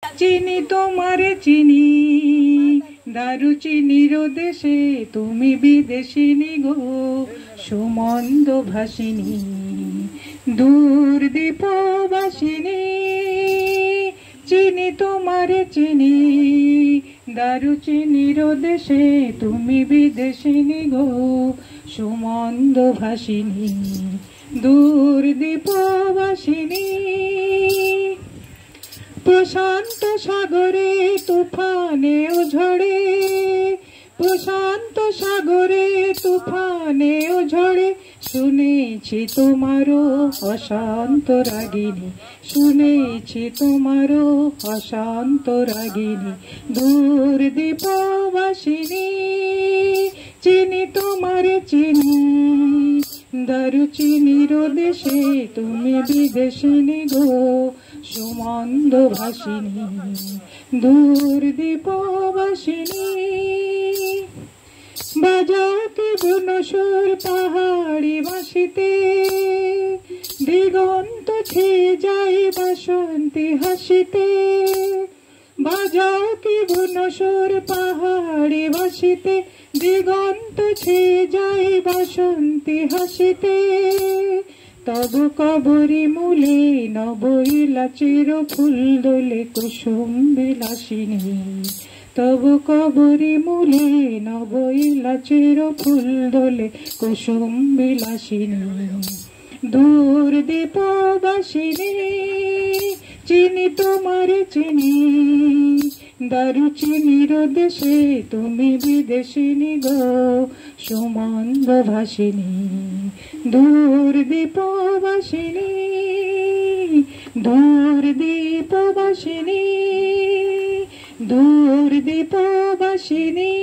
চিনি তোমারে চিনি দারুচিনির দেশে তুমি বিদেশিনী গো সুমন্দ ভাসিনী দূর দীপবাসিনী চিনি তোমারে চিনি দারুচিনির দেশে তুমি বিদেশিনী গো সুমন্দ ভাসিনী দূর দীপবাসিনী প্রশান্ত সাগরে তুফানে ও ঝড়ে প্রশান্ত সাগরে তুফানে ও ঝড়ে শুনেছি তোমারও অশান্ত রাগিনী শুনেছি তোমারও অশান্ত রাগিনী দূর দীপবাসিনী চিনি তোমারে চিনি দারুচিনির দেশে তুমি বিদেশিনী গো সুমন্দ ভাসিনী দূর দীপবাসিনী বাজাতে বনসুর পাহাড়ি বাঁশিতে দিগন্ত ছেয়ে যায় বাসন্তী হাসিতে বাজাও কি বনসুর পাহাড়ি বাঁশিতে দিগন্ত ছেয়ে যায় বাসন্তী হাসিতে তবু কবরী মূলে নবইলাচির ফুল দোলে কুসুম বিলাসিনী তবু কবরী মূলে নবইলাচির ফুল দোলে কুসুম বিলাসিনী দূর দীপবাসিনী চিনি তোমারে চিনি দারুচিনির দেশে তুমি বিদেশিনী গো সুমন্দ ভাসিনী দূর দীপবাসিনী দূর দীপবাসিনী দূর দীপবাসিনী।